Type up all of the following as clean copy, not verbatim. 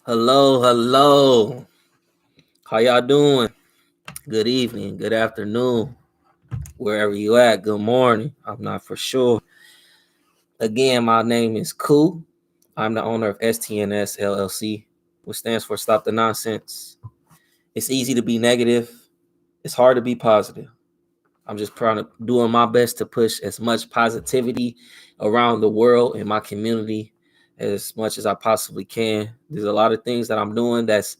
Hello, hello. How y'all doing? Good evening, good afternoon, wherever you at. Good morning. I'm not for sure. Again, my name is Ku. I'm the owner of STNS LLC, which stands for Stop the Nonsense. It's easy to be negative. It's hard to be positive. I'm just doing my best to push as much positivity around the world in my community as much as I possibly can. There's a lot of things that I'm doing that's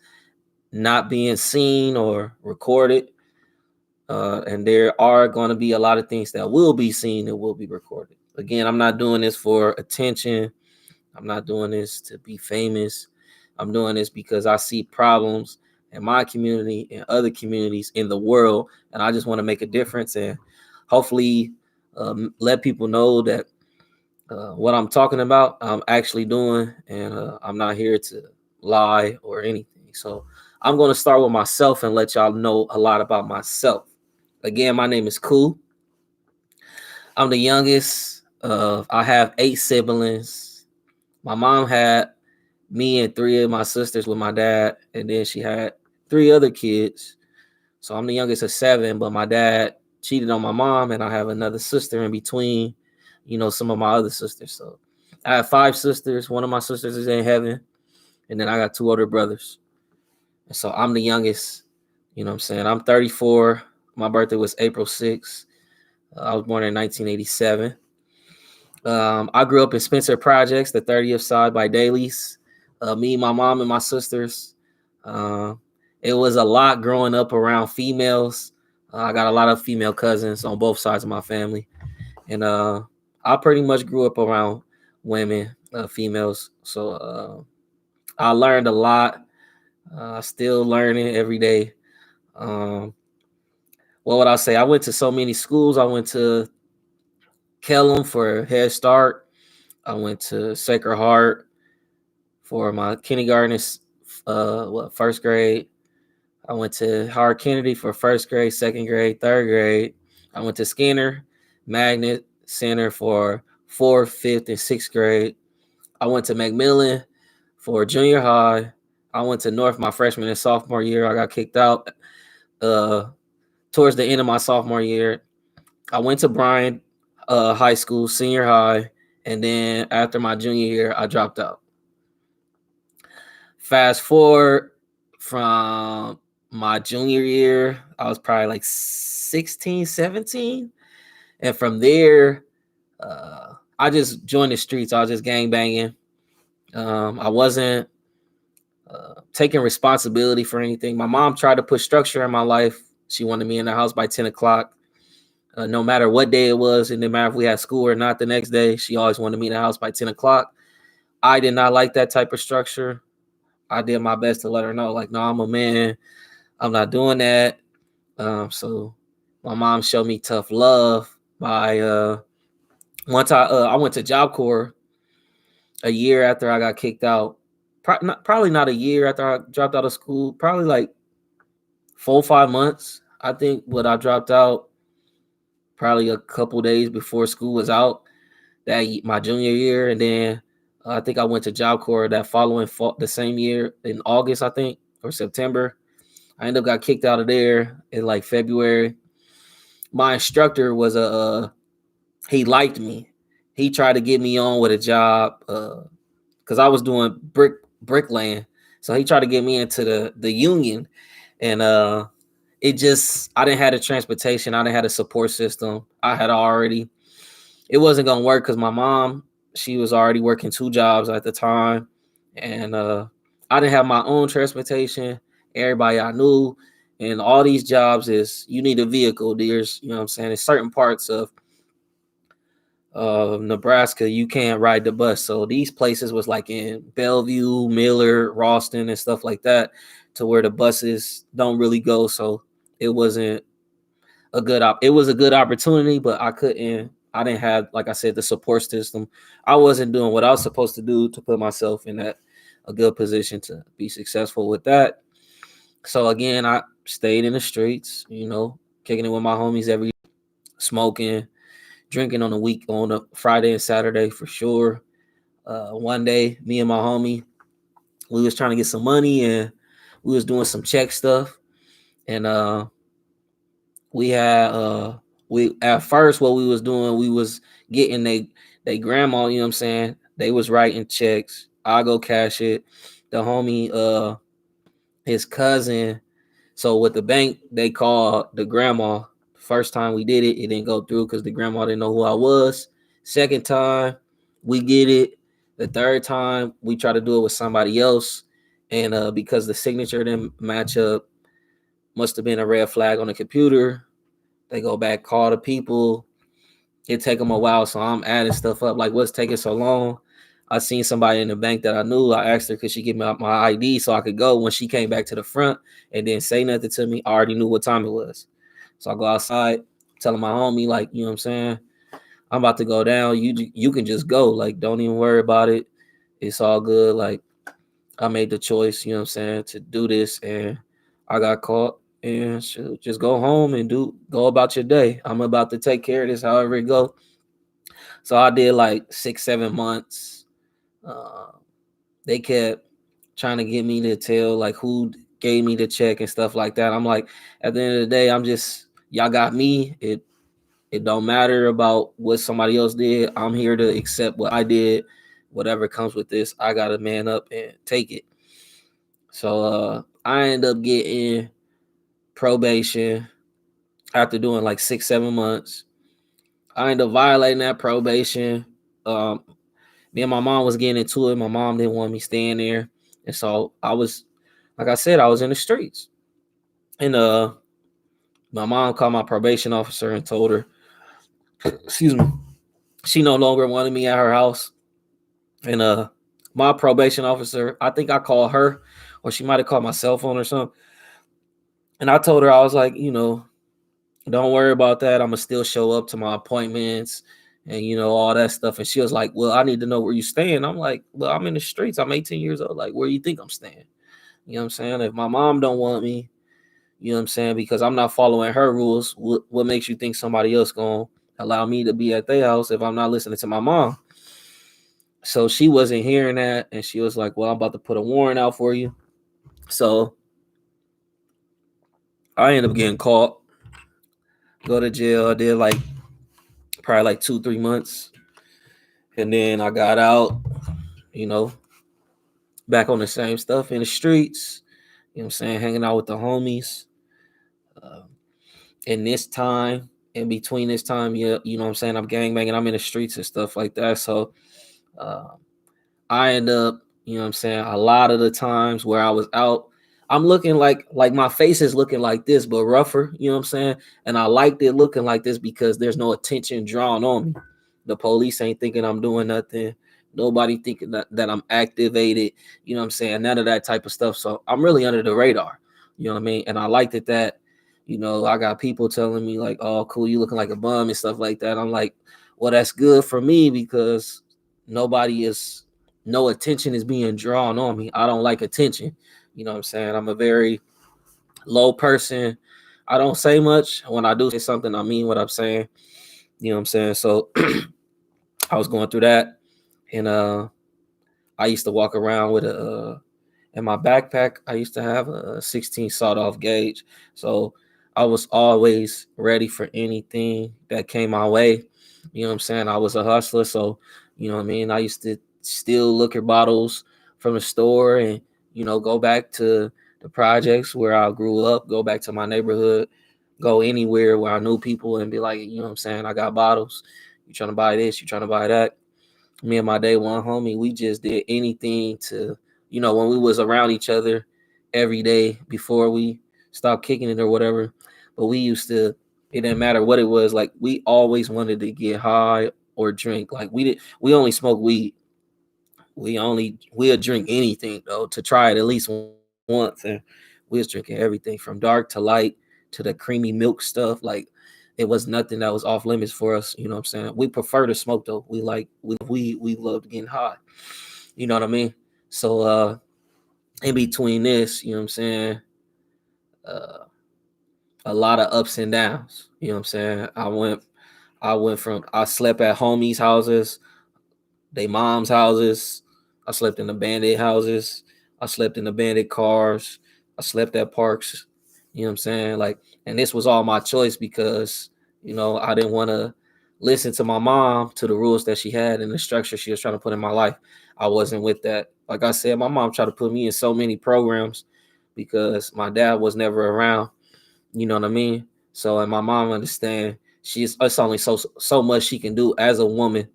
not being seen or recorded. And there are going to be a lot of things that will be seen and will be recorded. Again, I'm not doing this for attention. I'm not doing this to be famous. I'm doing this because I see problems in my community and other communities in the world. And I just want to make a difference and hopefully let people know that what I'm talking about, I'm actually doing. And I'm not here to lie or anything. So I'm going to start with myself and let y'all know a lot about myself. Again, my name is Ku. I'm the youngest. I have 8 siblings. My mom had me and 3 of my sisters with my dad, and then she had 3 other kids. So I'm the youngest of 7, but my dad cheated on my mom, and I have another sister in between, some of my other sisters. So I have 5 sisters. One of my sisters is in heaven, and then I got 2 older brothers. And so I'm the youngest. You know what I'm saying? I'm 34. My birthday was April 6th. I was born in 1987. I grew up in Spencer Projects, the 30th side by Dailies. Me, my mom, and my sisters. Uh, it was a lot growing up around females. I got a lot of female cousins on both sides of my family. And I pretty much grew up around women, females. So I learned a lot. Still learning every day. Um, what would I say? I went to so many schools. I went to Kellum for Head Start. I went to Sacred Heart for my kindergarten, first grade. I went to Howard Kennedy for first grade, second grade, third grade. I went to Skinner Magnet Center for fourth, fifth, and sixth grade. I went to Macmillan for junior high. I went to North my freshman and sophomore year. I got kicked out towards the end of my sophomore year. I went to Bryan High School, senior high, and then after my junior year, I dropped out. Fast forward from my junior year, I was probably like 16, 17. And from there, I just joined the streets. I was just gang banging. I wasn't taking responsibility for anything. My mom tried to put structure in my life. She wanted me in the house by 10 o'clock. No matter what day it was, it didn't matter if we had school or not the next day, she always wanted me in the house by 10 o'clock. I did not like that type of structure. I did my best to let her know, like, no, I'm a man. I'm not doing that. So my mom showed me tough love by once I went to Job Corps a year after I got kicked out. Probably not a year after I dropped out of school. Probably like 4 or 5 months. I think when I dropped out, probably a couple days before school was out my junior year, and then I think I went to Job Corps that following fall, the same year in August, I think, or September. I ended up got kicked out of there in like February. My instructor was he liked me. He tried to get me on with a job because I was doing bricklaying. So he tried to get me into the union, and it just I didn't have the transportation. I didn't have a support system. It wasn't gonna work because my mom, she was already working 2 jobs at the time, and I didn't have my own transportation. Everybody I knew, and all these jobs is you need a vehicle. There's, you know what I'm saying, in certain parts of Nebraska, you can't ride the bus. So these places was like in Bellevue, Miller, Ralston, and stuff like that, to where the buses don't really go. So it wasn't it was a good opportunity, but I didn't have, like I said, the support system. I wasn't doing what I was supposed to do to put myself in a good position to be successful with that. So again, I stayed in the streets, kicking it with my homies every smoking, drinking on a Friday and Saturday for sure. One day, me and my homie, we was trying to get some money, and we was doing some check stuff. And we had we at first what we was doing, we was getting they grandma, you know what I'm saying? They was writing checks. I go cash it. The homie, his cousin. So with the bank, they called the grandma. First time we did it, it didn't go through because the grandma didn't know who I was. Second time, we get it. The third time, we try to do it with somebody else, and because the signature didn't match up, must have been a red flag on the computer. They go back, call the people. It take them a while, so I'm adding stuff up. Like, what's taking so long? I seen somebody in the bank that I knew. I asked her, could she give me my ID so I could go? When she came back to the front and didn't say nothing to me, I already knew what time it was. So I go outside, telling my homie, like, you know what I'm saying? I'm about to go down. You can just go. Like, don't even worry about it. It's all good. Like, I made the choice, you know what I'm saying, to do this, and I got caught. And just go home and go about your day. I'm about to take care of this however it go. So I did like 6, 7 months. Uh, they kept trying to get me to tell like who gave me the check and stuff like that. I'm like, at the end of the day, I'm just y'all got me. It don't matter about what somebody else did. I'm here to accept what I did. Whatever comes with this, I gotta man up and take it. So I end up getting probation after doing like 6, 7 months. I ended up violating that probation. Um, Me and my mom was getting into it. My mom didn't want me staying there, and so I was, like I said, I was in the streets. And my mom called my probation officer and told her, excuse me, she no longer wanted me at her house. And my probation officer, I think I called her, or she might have called my cell phone or something. And I told her, I was like, don't worry about that. I'm gonna still show up to my appointments and all that stuff. And she was like, well, I need to know where you staying. I'm like, well, I'm in the streets. I'm 18 years old. Like, where you think I'm staying? You know what I'm saying? If my mom don't want me, you know what I'm saying, because I'm not following her rules, what makes you think somebody else gonna allow me to be at their house if I'm not listening to my mom? So she wasn't hearing that, and she was like, well, I'm about to put a warrant out for you. So I ended up getting caught, go to jail. I did like probably like 2, 3 months. And then I got out, you know, back on the same stuff in the streets, you know what I'm saying, hanging out with the homies. Uh, and this time, in between this time, yeah, you know what I'm saying, I'm gang banging, I'm in the streets and stuff like that. So uh, I end up, you know what I'm saying, a lot of the times where I was out, I'm looking like my face is looking like this, but rougher, you know what I'm saying? And I liked it looking like this because there's no attention drawn on me. The police ain't thinking I'm doing nothing. Nobody thinking that I'm activated, you know what I'm saying? None of that type of stuff. So I'm really under the radar, you know what I mean? And I liked it that, I got people telling me like, oh, cool, you looking like a bum and stuff like that. I'm like, well, that's good for me because no attention is being drawn on me. I don't like attention. You know what I'm saying? I'm a very low person. I don't say much. When I do say something, I mean what I'm saying. You know what I'm saying? So I was going through that, and I used to walk around with a in my backpack. I used to have a 16 sawed-off gauge, so I was always ready for anything that came my way. You know what I'm saying? I was a hustler, so you know what I mean. I used to steal liquor bottles from the store, and go back to the projects where I grew up, go back to my neighborhood, go anywhere where I knew people, and be like, you know what I'm saying? I got bottles. You trying to buy this? You trying to buy that? Me and my day one homie, we just did anything to, when we was around each other every day before we stopped kicking it or whatever. But we used to, it didn't matter what it was. Like we always wanted to get high or drink. Like we only smoke weed. We'll drink anything though to try it at least once. And we was drinking everything from dark to light to the creamy milk stuff. Like it was nothing that was off limits for us. You know what I'm saying? We prefer to smoke though. We loved getting high. You know what I mean? So in between this, you know what I'm saying? Uh a lot of ups and downs. You know what I'm saying? I went from I slept at homies' houses, they moms' houses. I slept in abandoned houses. I slept in abandoned cars. I slept at parks. You know what I'm saying? Like, and this was all my choice because, I didn't want to listen to my mom, to the rules that she had and the structure she was trying to put in my life. I wasn't with that. Like I said, my mom tried to put me in so many programs because my dad was never around. You know what I mean? So, and my mom understand it's only so much she can do as a woman,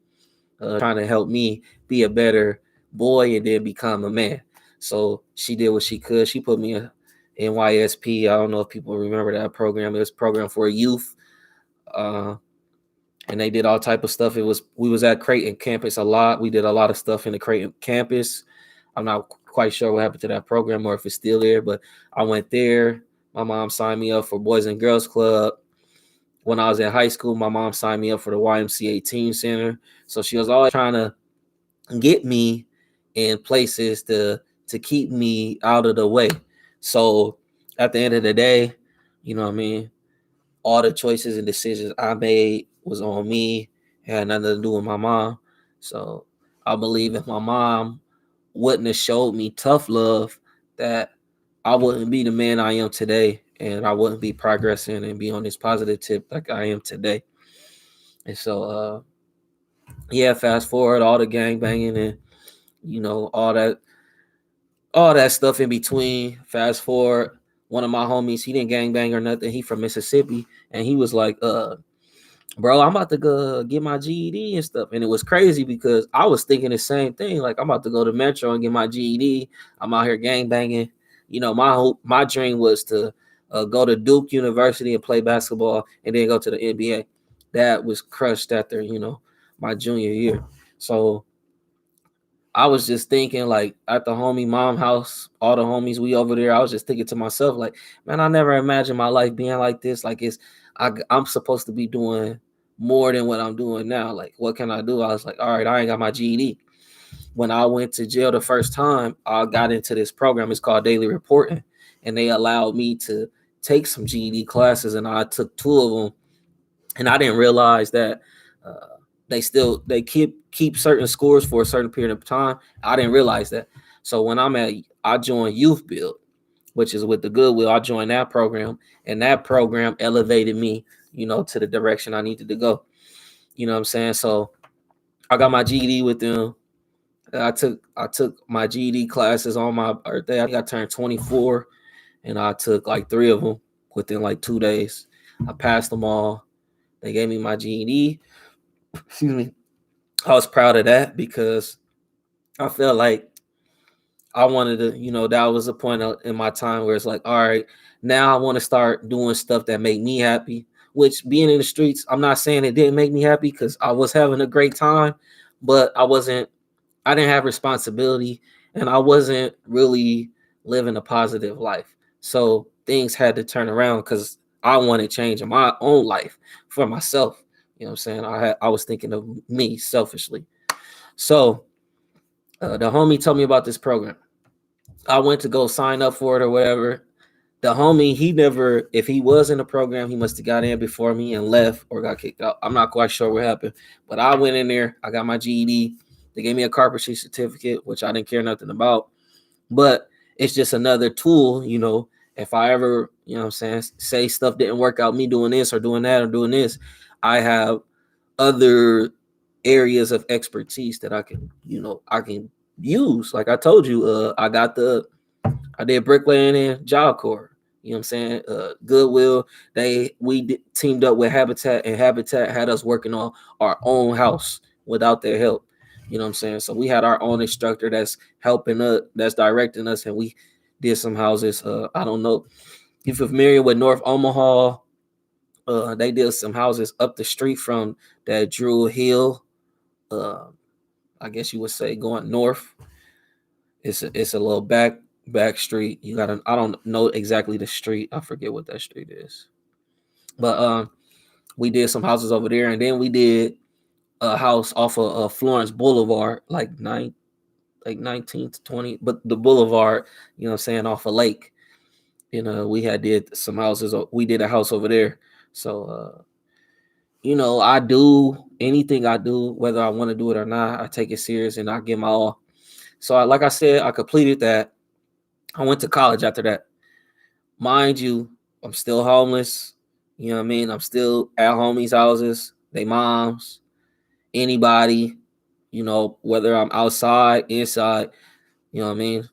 trying to help me be a better boy and then become a man. So she did what she could. She put me in NYSP. I don't know if people remember that program. It was a program for youth, uh, and they did all type of stuff. We was at Creighton campus a lot. We did a lot of stuff in the Creighton campus. I'm not quite sure what happened to that program or if it's still there, but I went there. My mom signed me up for Boys and Girls Club. When I was in high school, my mom signed me up for the YMCA Team Center. So she was always trying to get me in places to keep me out of the way. So at the end of the day, you know what I mean, all the choices and decisions I made was on me. It had nothing to do with my mom. So I believe if my mom wouldn't have showed me tough love, that I wouldn't be the man I am today, and I wouldn't be progressing and be on this positive tip like I am today. And so yeah, fast forward all the gang banging and all that stuff in between. Fast forward, one of my homies, he didn't gang bang or nothing. He from Mississippi, and he was like, bro, I'm about to go get my GED and stuff. And it was crazy because I was thinking the same thing. Like, I'm about to go to Metro and get my GED. I'm out here gang banging. My dream was to go to Duke University and play basketball and then go to the NBA. That was crushed after, my junior year. So I was just thinking, like, at the homie mom house, all the homies we over there, I was just thinking to myself, like, man, I never imagined my life being like this. Like, I'm supposed to be doing more than what I'm doing now. Like, what can I do? I was like, all right, I ain't got my GED. When I went to jail the first time, I got into this program. It's called Daily Reporting, and they allowed me to take some GED classes, and I took two of them, and I didn't realize that uh, they keep certain scores for a certain period of time. I didn't realize that. So when I joined Youth Build, which is with the Goodwill. I joined that program, and that program elevated me, to the direction I needed to go. You know what I'm saying? So I got my GED with them. I took my GED classes on my birthday. I think I turned 24, and I took like 3 of them within like 2 days. I passed them all. They gave me my GED. Excuse me. I was proud of that because I felt like I wanted to, that was a point in my time where it's like, all right, now I want to start doing stuff that make me happy. Which, being in the streets, I'm not saying it didn't make me happy because I was having a great time, but I didn't have responsibility, and I wasn't really living a positive life. So things had to turn around because I wanted change in my own life for myself. You know what I'm saying? I was thinking of me selfishly. So the homie told me about this program. I went to go sign up for it or whatever. The homie, he never, if he was in the program, he must have got in before me and left or got kicked out. I'm not quite sure what happened, but I went in there. I got my GED. They gave me a carpentry certificate, which I didn't care nothing about. But it's just another tool, if I ever, what I'm saying, say stuff didn't work out, me doing this or doing that or doing this, I have other areas of expertise that I can use. Like I told you, I did bricklaying and Job Corps. You know what I'm saying? Goodwill, teamed up with Habitat, and Habitat had us working on our own house without their help. You know what I'm saying? So we had our own instructor that's helping us, that's directing us, and we did some houses. I don't know if you're familiar with North Omaha. They did some houses up the street from that Drew Hill. I guess you would say going north. It's a little back street. I don't know exactly the street. I forget what that street is. But we did some houses over there, and then we did a house off of Florence Boulevard, like 19th to 20, but the boulevard, you know what I'm saying, off a lake. We did some houses. We did a house over there. So I do anything I do, whether I want to do it or not, I take it serious and I give my all. So like I said, I completed that. I went to college after that. Mind you, I'm still homeless. You know what I mean? I'm still at homies' houses, they moms, anybody, whether I'm outside, inside, you know what I mean?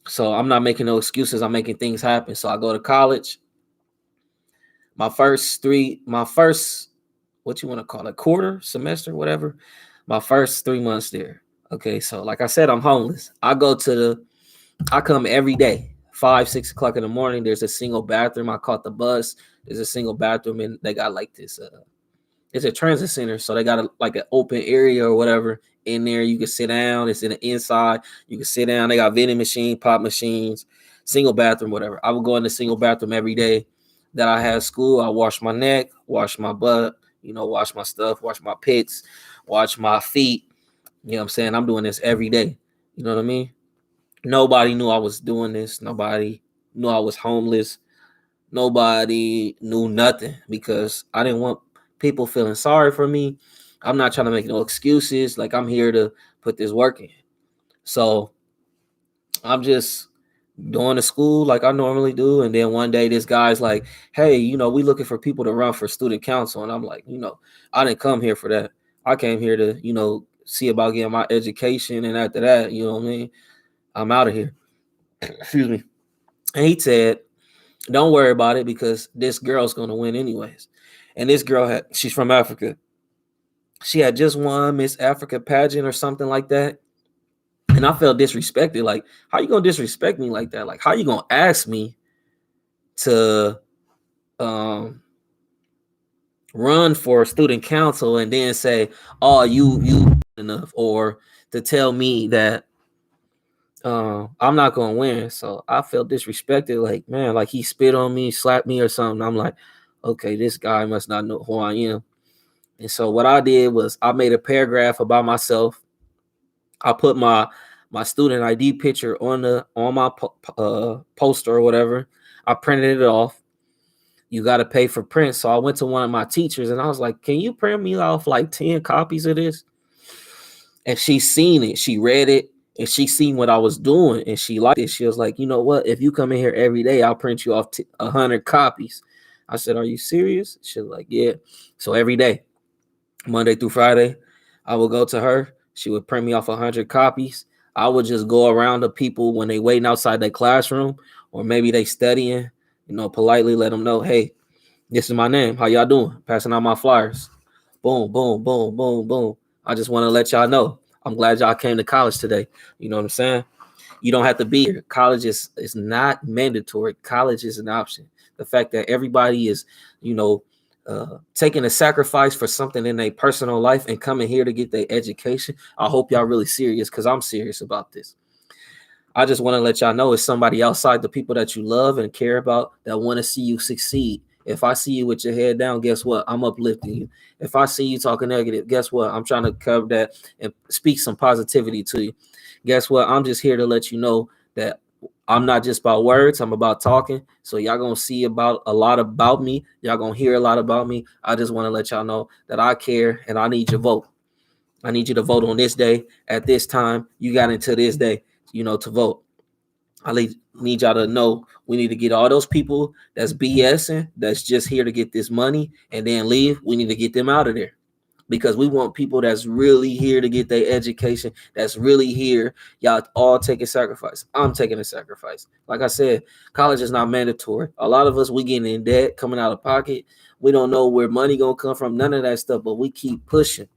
So I'm not making no excuses. I'm making things happen. So I go to college. My first, what you want to call it, quarter, semester, whatever. My first 3 months there. Okay, so like I said, I'm homeless. I come every day, 5, 6 o'clock in the morning. There's a single bathroom. I caught the bus. There's a single bathroom, and they got like this. It's a transit center, so they got like an open area or whatever in there. You can sit down. It's in the inside. You can sit down. They got vending machine, pop machines, single bathroom, whatever. I would go in the single bathroom every day that I had school. I wash my neck, wash my butt, wash my stuff, wash my pits, wash my feet. You know what I'm saying? I'm doing this every day. You know what I mean? Nobody knew I was doing this. Nobody knew I was homeless. Nobody knew nothing because I didn't want people feeling sorry for me. I'm not trying to make no excuses. Like, I'm here to put this work in. So I'm just doing the school like I normally do. And then one day this guy's like, hey, we looking for people to run for student council. And I'm like, I didn't come here for that. I came here to, see about getting my education. And after that, you know what I mean? I'm out of here. Excuse me. And he said, don't worry about it because this girl's going to win anyways. And this girl she's from Africa. She had just won Miss Africa pageant or something like that. And I felt disrespected. Like, how you going to disrespect me like that? Like, how you going to ask me to run for student council and then say, oh, you enough, or to tell me that I'm not gonna win. So I felt disrespected, like, man, like he spit on me, slapped me or something. I'm like, okay, this guy must not know who I am. And so what I did was I made a paragraph about myself. I put my student ID picture on my poster or whatever. I printed it off. You got to pay for print. So I went to one of my teachers and I was like, can you print me off like 10 copies of this? And she seen it. She read it. And she seen what I was doing, and she liked it. She was like, you know what? If you come in here every day, I'll print you off 100 copies. I said, are you serious? She was like, yeah. So every day, Monday through Friday, I would go to her. She would print me off 100 copies. I would just go around to people when they waiting outside their classroom, or maybe they studying, politely let them know, hey, this is my name. How y'all doing? Passing out my flyers. Boom, boom, boom, boom, boom. I just want to let y'all know. I'm glad y'all came to college today. You know what I'm saying? You don't have to be here. College is not mandatory. College is an option. The fact that everybody is, taking a sacrifice for something in their personal life and coming here to get their education. I hope y'all really serious, because I'm serious about this. I just want to let y'all know it's somebody outside the people that you love and care about that want to see you succeed. If I see you with your head down, guess what? I'm uplifting you. If I see you talking negative, guess what? I'm trying to cover that and speak some positivity to you. Guess what? I'm just here to let you know that I'm not just about words. I'm about talking. So y'all going to see about a lot about me. Y'all going to hear a lot about me. I just want to let y'all know that I care and I need your vote. I need you to vote on this day at this time. You got until this day, to vote. I need y'all to know we need to get all those people that's BSing, that's just here to get this money and then leave. We need to get them out of there, because we want people that's really here to get their education, that's really here. Y'all all take a sacrifice. I'm taking a sacrifice. Like I said, college is not mandatory. A lot of us, we getting in debt, coming out of pocket. We don't know where money gonna come from, none of that stuff, but we keep pushing.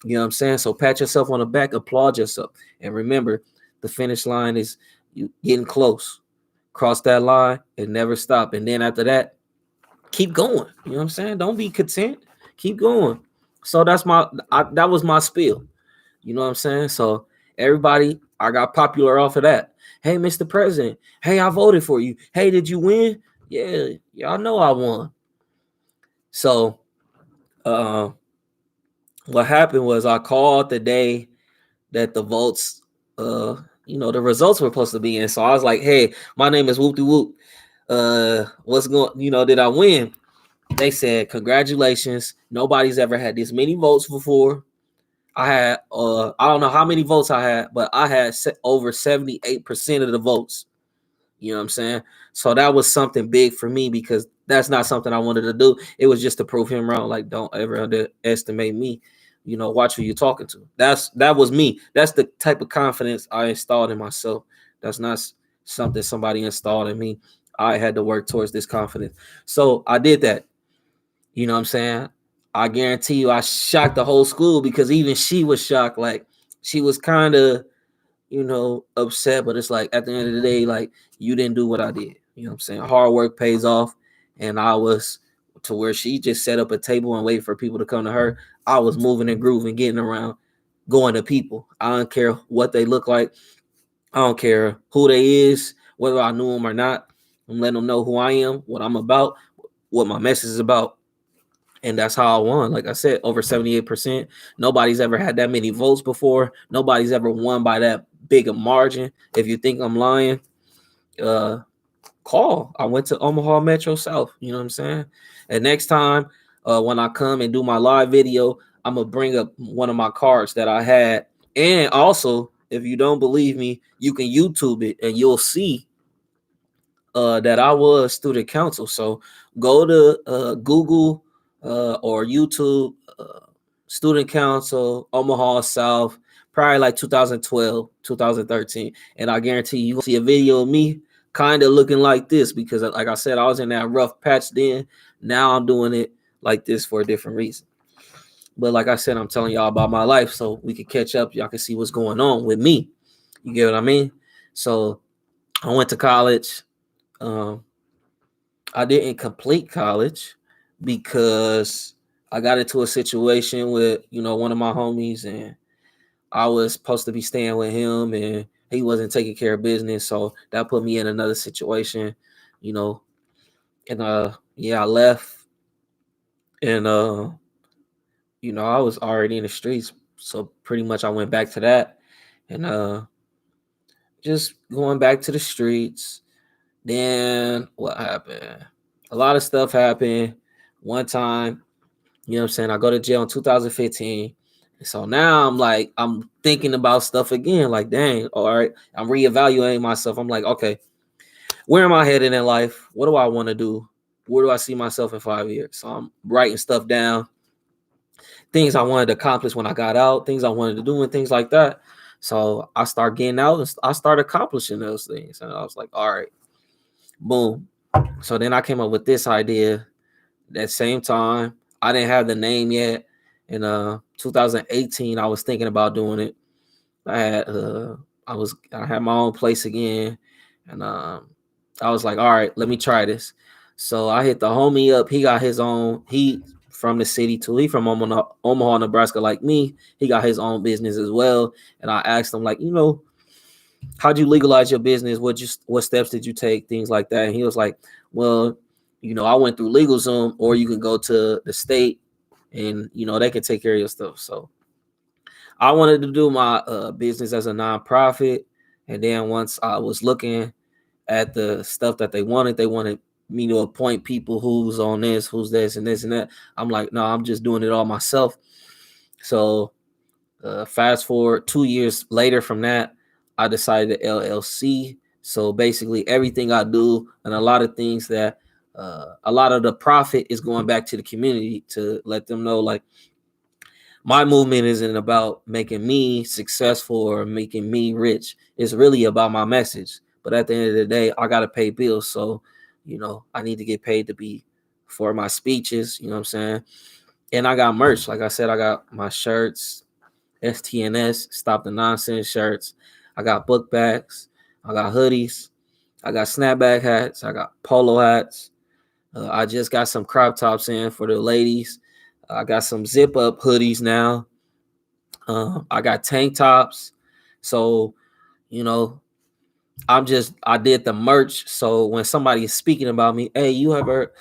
You know what I'm saying? So pat yourself on the back, applaud yourself. And remember, the finish line is you getting close. Cross that line and never stop. And then after that, keep going. You know what I'm saying? Don't be content. Keep going. So that was my spiel. You know what I'm saying? So everybody, I got popular off of that. Hey, Mr. President. Hey, I voted for you. Hey, did you win? Yeah, y'all know I won. So what happened was I called the day that the votes, the results were supposed to be in. So I was like, hey, my name is Whoop De Whoop. What's going, did I win? They said, congratulations. Nobody's ever had this many votes before. I had, I don't know how many votes I had, but I had over 78% of the votes. You know what I'm saying? So that was something big for me because that's not something I wanted to do. It was just to prove him wrong. Like, don't ever underestimate me. You know, watch who you're talking to. That was me. That's the type of confidence I installed in myself. That's not something somebody installed in me. I had to work towards this confidence. So I did that. You know what I'm saying? I guarantee you I shocked the whole school because even she was shocked. Like, she was kind of, upset, but it's like at the end of the day, like, you didn't do what I did. You know what I'm saying? Hard work pays off. And I was to where she just set up a table and wait for people to come to her. I was moving and grooving, getting around, going to people. I don't care what they look like. I don't care who they is, whether I knew them or not. I'm letting them know who I am, what I'm about, what my message is about. And that's how I won. Like I said, over 78%. Nobody's ever had that many votes before. Nobody's ever won by that big a margin. If you think I'm lying, call. I went to Omaha Metro South. You know what I'm saying? And next time, when I come and do my live video, I'm gonna bring up one of my cards that I had. And also, if you don't believe me, you can YouTube it and you'll see that I was student council. So go to Google or YouTube, student council, Omaha South, probably like 2012, 2013. And I guarantee you, see a video of me kind of looking like this because, like I said, I was in that rough patch then. Now I'm doing it like this for a different reason. But like I said, I'm telling y'all about my life so we can catch up. Y'all can see what's going on with me. You get what I mean? So I went to college. I didn't complete college because I got into a situation with, one of my homies, and I was supposed to be staying with him and he wasn't taking care of business. So that put me in another situation, and yeah, I left and I was already in the streets. So pretty much I went back to that and just going back to the streets. Then what happened? A lot of stuff happened. One time, you know what I'm saying? I go to jail in 2015. So now I'm thinking about stuff again. Like, dang, all right. I'm reevaluating myself. I'm like, okay, where am I headed in life? What do I want to do? Where do I see myself in 5 years? So I'm writing stuff down, things I wanted to accomplish when I got out, things I wanted to do, and things like that. So I start getting out and I start accomplishing those things. And I was like, all right, boom. So then I came up with this idea. That same time, I didn't have the name yet. In 2018, I was thinking about doing it. I had my own place again, and I was like, all right, let me try this. So I hit the homie up. He got his own. He from the city too. He from Omaha, Nebraska, like me. He got his own business as well. And I asked him, like, how'd you legalize your business? What steps did you take? Things like that. And he was like, well, I went through LegalZoom, or you can go to the state and, they can take care of your stuff. So I wanted to do my business as a nonprofit. And then once I was looking at the stuff that they wanted me to appoint people who's on this, who's this and this and that. I'm like, no, I'm just doing it all myself. So fast forward 2 years later from that, I decided to LLC. So basically everything I do and a lot of things that a lot of the profit is going back to the community to let them know, like, my movement isn't about making me successful or making me rich. It's really about my message. But at the end of the day, I got to pay bills. So, I need to get paid to be for my speeches. You know what I'm saying? And I got merch. Like I said, I got my shirts, STNS, Stop the Nonsense shirts. I got book bags. I got hoodies. I got snapback hats. I got polo hats. I just got some crop tops in for the ladies. I got some zip up hoodies now. I got tank tops. So, I did the merch. So when somebody is speaking about me, hey, you ever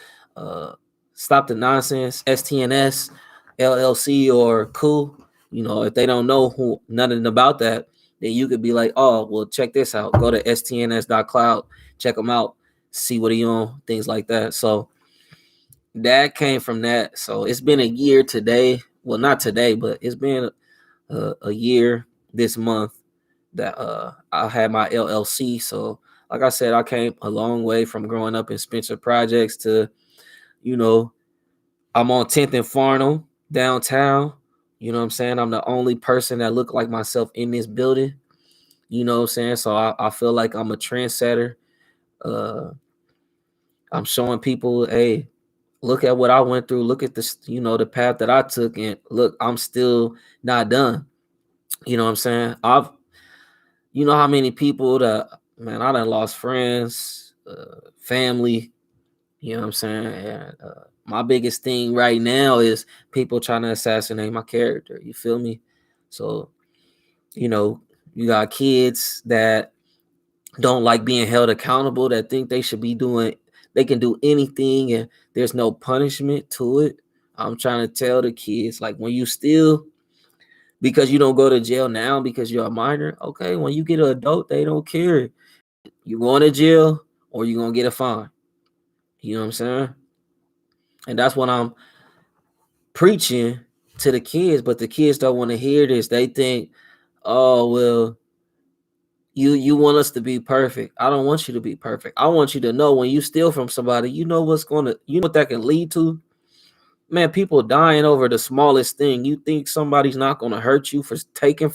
Stop the Nonsense, STNS, LLC, or Cool? If they don't know nothing about that, then you could be like, oh, well, check this out. Go to stns.cloud, check them out, see what he on, things like that. So that came from that. So it's been a year today. Well, not today, but it's been a year this month that I had my LLC. So like I said, I came a long way from growing up in Spencer Projects to, you know, I'm on 10th and Farnham downtown. You know what I'm saying? I'm the only person that look like myself in this building. You know what I'm saying? So I feel like I'm a trendsetter. Uh, I'm showing people, hey, look at what I went through. Look at this, the path that I took, and look, I'm still not done. You know what I'm saying? You know how many people that, man, I done lost friends, family. You know what I'm saying? And my biggest thing right now is people trying to assassinate my character. You feel me? So, you know, you got kids that don't like being held accountable, that think they can do anything and there's no punishment to it. I'm trying to tell the kids, like, when you steal, because you don't go to jail now because you're a minor, okay, when you get an adult, they don't care. You going to jail or you going to get a fine. You know what I'm saying? And that's what I'm preaching to the kids, but the kids don't want to hear this. They think, oh, well, you want us to be perfect. I don't want you to be perfect. I want you to know when you steal from somebody, you know what that can lead to. Man, people dying over the smallest thing. You think somebody's not gonna hurt you for taking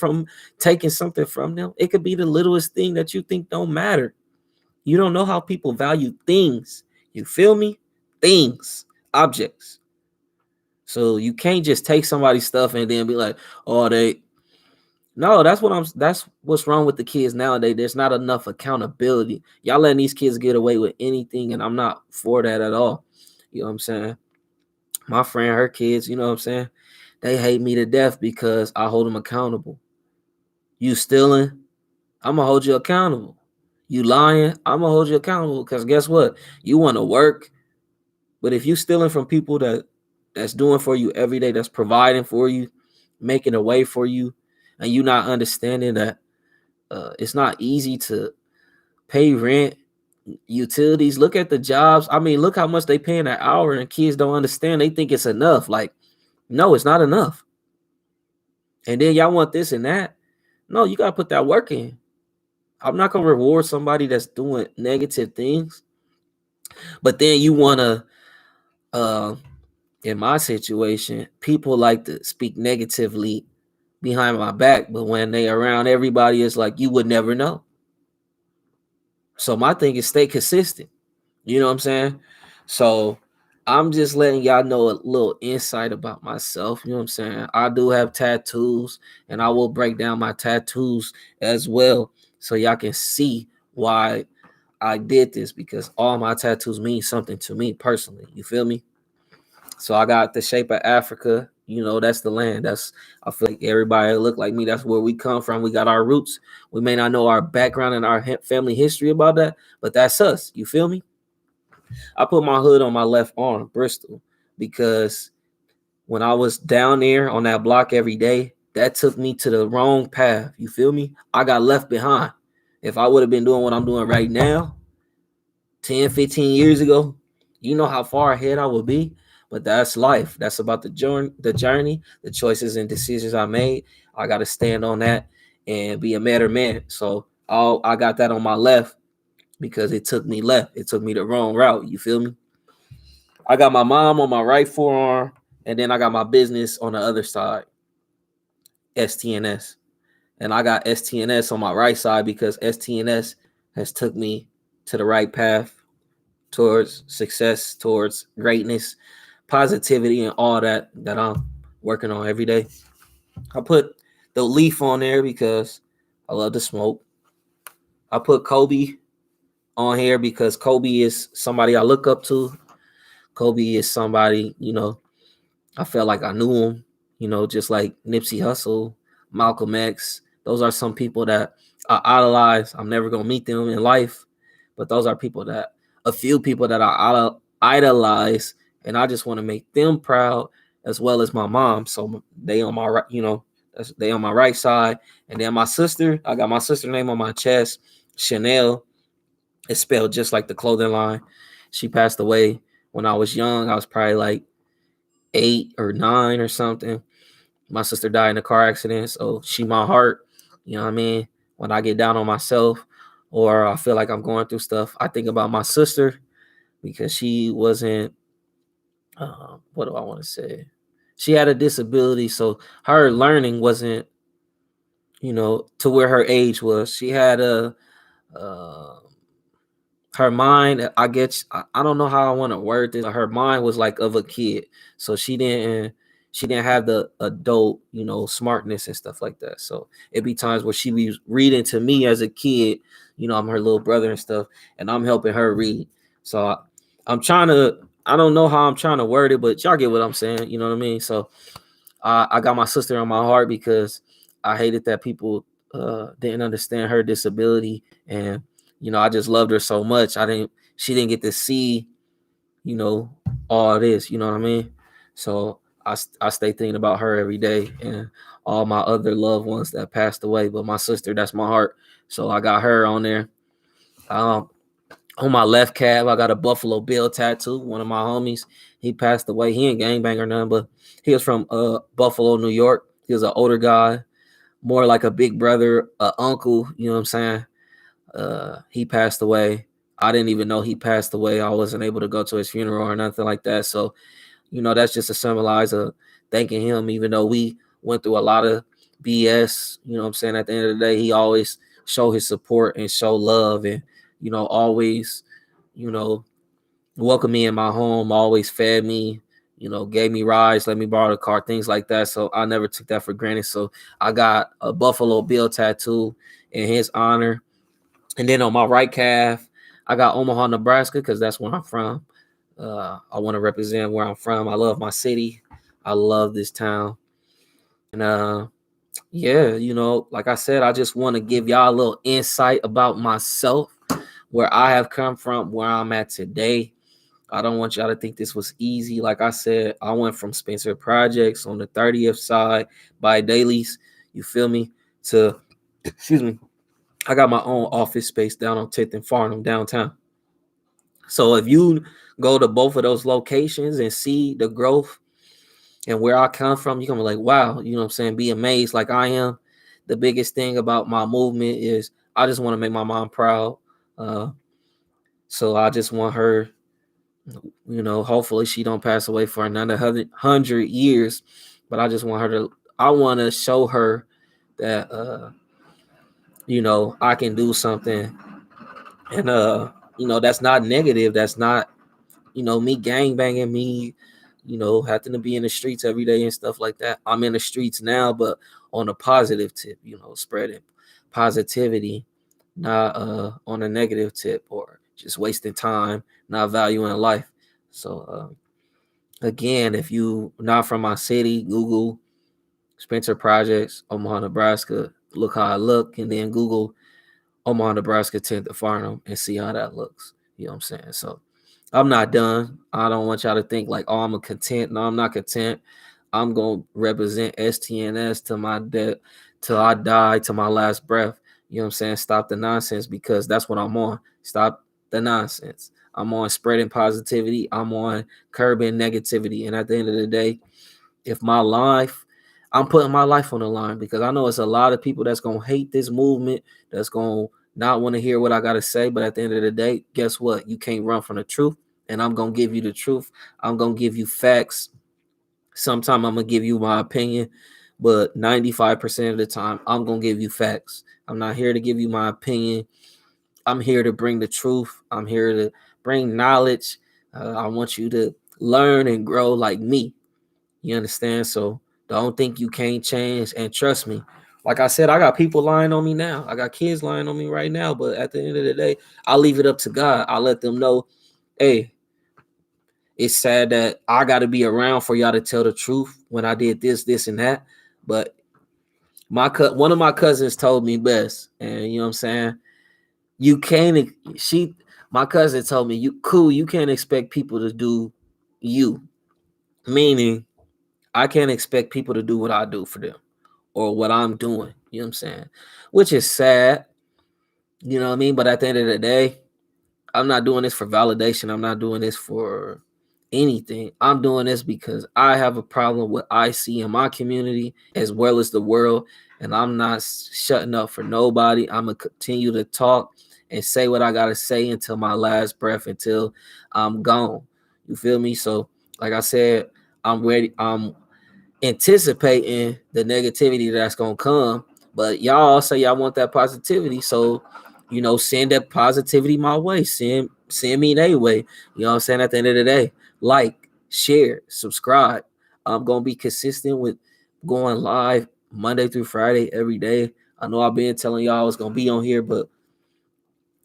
something from them? It could be the littlest thing that you think don't matter. You don't know how people value things. You feel me? Things, objects. So you can't just take somebody's stuff and then be like, oh, no, that's what's wrong with the kids nowadays. There's not enough accountability. Y'all letting these kids get away with anything, and I'm not for that at all. You know what I'm saying? My friend, her kids, you know what I'm saying? They hate me to death because I hold them accountable. You stealing, I'm gonna hold you accountable. You lying, I'm gonna hold you accountable. Because guess what? You want to work, but if you stealing from people that's doing for you every day, that's providing for you, making a way for you, and you not understanding that it's not easy to pay rent, utilities. Look at the jobs. I mean, look how much they pay an hour, and kids don't understand. They think it's enough. Like, no, it's not enough. And then y'all want this and that. No, you gotta put that work in. I'm not gonna reward somebody that's doing negative things, but then you wanna, uh, in my situation, people like to speak negatively behind my back, but when they around everybody, it's like you would never know. So my thing is stay consistent. You know what I'm saying? So I'm just letting y'all know a little insight about myself. You know what I'm saying? I do have tattoos, and I will break down my tattoos as well so y'all can see why I did this, because all my tattoos mean something to me personally. You feel me? So I got the shape of Africa. You know, that's the land. I feel like everybody look like me. That's where we come from. We got our roots. We may not know our background and our family history about that, but that's us. You feel me? I put my hood on my left arm, Bristol, because when I was down there on that block every day, that took me to the wrong path. You feel me? I got left behind. If I would have been doing what I'm doing right now, 10, 15 years ago, you know how far ahead I would be. But that's life. That's about the journey, the choices and decisions I made. I got to stand on that and be a better man. So I got that on my left because it took me left. It took me the wrong route. You feel me? I got my mom on my right forearm, and then I got my business on the other side, STNS. And I got STNS on my right side because STNS has took me to the right path towards success, towards greatness, positivity, and all that I'm working on every day. I put the leaf on there because I love to smoke. I put Kobe on here because Kobe is somebody I look up to. Kobe is somebody, I felt like I knew him, just like Nipsey Hussle, Malcolm X. Those are some people that I idolize. I'm never going to meet them in life, but those are a few people that I idolize, and I just want to make them proud as well as my mom. So they on my right, they on my right side. And then my sister, I got my sister name on my chest, Chanel. It's spelled just like the clothing line. She passed away when I was young. I was probably like 8 or 9 or something. My sister died in a car accident, so she my heart. You know what I mean? When I get down on myself, or I feel like I'm going through stuff, I think about my sister because she wasn't, what do I want to say? She had a disability, so her learning wasn't, to where her age was. She had uh, her mind, I guess, I don't know how I want to word this. Her mind was like of a kid, so she didn't have the adult, smartness and stuff like that. So it'd be times where she be reading to me as a kid. I'm her little brother and stuff, and I'm helping her read. So I'm trying to. I don't know how I'm trying to word it, but y'all get what I'm saying. You know what I mean? So I got my sister on my heart because I hated that people didn't understand her disability, and I just loved her so much. She didn't get to see, you know, all this. You know what I mean? So I stay thinking about her every day and all my other loved ones that passed away. But my sister, that's my heart. So I got her on there. Um, on my left calf, I got a Buffalo Bill tattoo. One of my homies, he passed away. He ain't gangbang or nothing, but he was from Buffalo, New York. He was an older guy, more like a big brother, uncle. You know what I'm saying? He passed away. I didn't even know he passed away. I wasn't able to go to his funeral or nothing like that. So, that's just a symbolize of thanking him, even though we went through a lot of BS. You know what I'm saying? At the end of the day, he always show his support and show love and, always, you know, welcomed me in my home, always fed me, gave me rides, let me borrow the car, things like that. So I never took that for granted. So I got a Buffalo Bill tattoo in his honor. And then on my right calf, I got Omaha, Nebraska, because that's where I'm from. I want to represent where I'm from. I love my city. I love this town. And yeah, like I said, I just want to give y'all a little insight about myself, where I have come from, where I'm at today. I don't want y'all to think this was easy. Like I said, I went from Spencer Projects on the 30th side by Dailies, you feel me, to, excuse me, I got my own office space down on 10th and Farnham downtown. So if you go to both of those locations and see the growth and where I come from, you're going to be like, wow, you know what I'm saying? Be amazed like I am. The biggest thing about my movement is I just want to make my mom proud. So I just want her, hopefully she don't pass away for another 100 years, but I just want her to, I want to show her that, I can do something. And, that's not negative. That's not, me gang banging, me, having to be in the streets every day and stuff like that. I'm in the streets now, but on a positive tip, spreading positivity, not on a negative tip or just wasting time, not valuing life. So again, if you not from my city, Google Spencer Projects, Omaha, Nebraska, look how I look, and then Google Omaha, Nebraska 10th to Farnham and see how that looks. You know what I'm saying? So I'm not done. I don't want y'all to think like, oh, I'm content. No, I'm not content. I'm going to represent STNS to my death, till I die, to my last breath. You know what I'm saying? Stop the nonsense, because that's what I'm on. Stop the nonsense. I'm on spreading positivity. I'm on curbing negativity. And at the end of the day, if my life, I'm putting my life on the line, because I know it's a lot of people that's going to hate this movement, that's going to not want to hear what I got to say. But at the end of the day, guess what? You can't run from the truth. And I'm going to give you the truth. I'm going to give you facts. Sometimes I'm going to give you my opinion, but 95% of the time, I'm going to give you facts. I'm not here to give you my opinion. I'm here to bring the truth. I'm here to bring knowledge. I want you to learn and grow like me. You understand? So don't think you can't change. And trust me, like I said, I got people lying on me now. I got kids lying on me right now. But at the end of the day, I leave it up to God. I let them know, hey, it's sad that I got to be around for y'all to tell the truth when I did this, this, and that. But one of my cousins told me best, and you know what I'm saying? You can't. My cousin told me, you can't expect people to do you. Meaning, I can't expect people to do what I do for them or what I'm doing. You know what I'm saying? Which is sad. You know what I mean? But at the end of the day, I'm not doing this for validation. I'm not doing this for anything. I'm doing this because I have a problem with what I see in my community as well as the world. And I'm not shutting up for nobody. I'm going to continue to talk and say what I gotta say until my last breath, until I'm gone. You feel me? So, like I said, I'm ready. I'm anticipating the negativity that's gonna come, but y'all say y'all want that positivity, so send that positivity my way. Send me their way. You know what I'm saying? At the end of the day, like, share, subscribe. I'm gonna be consistent with going live Monday through Friday every day. I know I've been telling y'all I was gonna be on here, but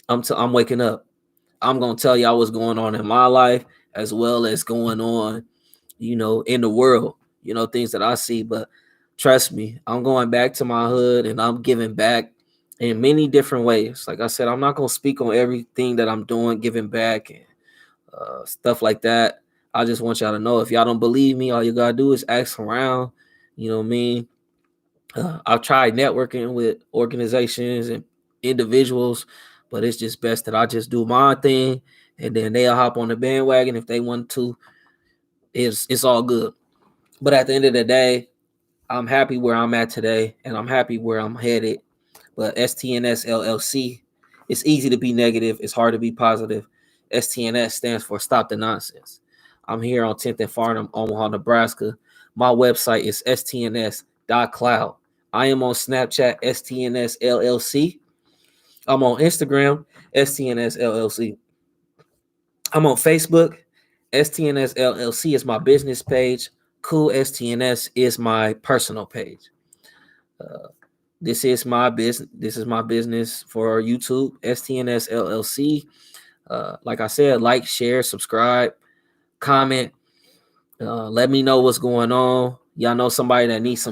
I'm waking up. I'm gonna tell y'all what's going on in my life as well as going on, in the world, things that I see. But trust me, I'm going back to my hood and I'm giving back in many different ways. Like I said, I'm not gonna speak on everything that I'm doing, giving back and stuff like that. I just want y'all to know, if y'all don't believe me, all you gotta do is ask around. You know what I mean? I've tried networking with organizations and individuals, but it's just best that I just do my thing, and then they'll hop on the bandwagon if they want to. It's all good. But at the end of the day, I'm happy where I'm at today, and I'm happy where I'm headed. But STNS LLC, it's easy to be negative. It's hard to be positive. STNS stands for Stop the Nonsense. I'm here on 10th and Farnham, Omaha, Nebraska. My website is stns.cloud. I am on Snapchat, STNS LLC. I'm on Instagram, STNS LLC. I'm on Facebook. STNS LLC is my business page. Cool STNS is my personal page. This is my business. This is my business for YouTube. STNS LLC. Like I said, like, share, subscribe, comment. Let me know what's going on. Y'all know somebody that needs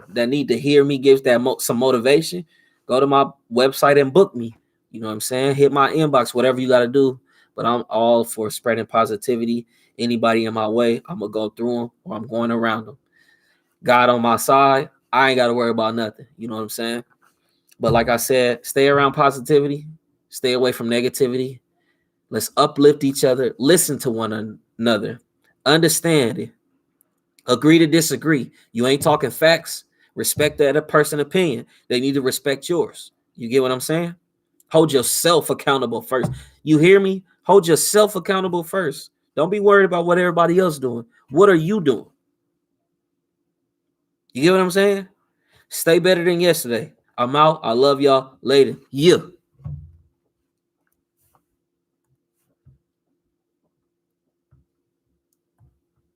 that need to hear me, give that some motivation. Go to my website and book me. You know what I'm saying? Hit my inbox, whatever you got to do. But I'm all for spreading positivity. Anybody in my way, I'm gonna go through them or I'm going around them. God on my side, I ain't got to worry about nothing. You know what I'm saying? But like I said, stay around positivity, stay away from negativity. Let's uplift each other, listen to one another, understand it, agree to disagree. You ain't talking facts. Respect the other person's opinion. They need to respect yours. You get what I'm saying? Hold yourself accountable first. You hear me? Hold yourself accountable first. Don't be worried about what everybody else doing. What are you doing? You get what I'm saying? Stay better than yesterday. I'm out. I love y'all. Later. Yeah.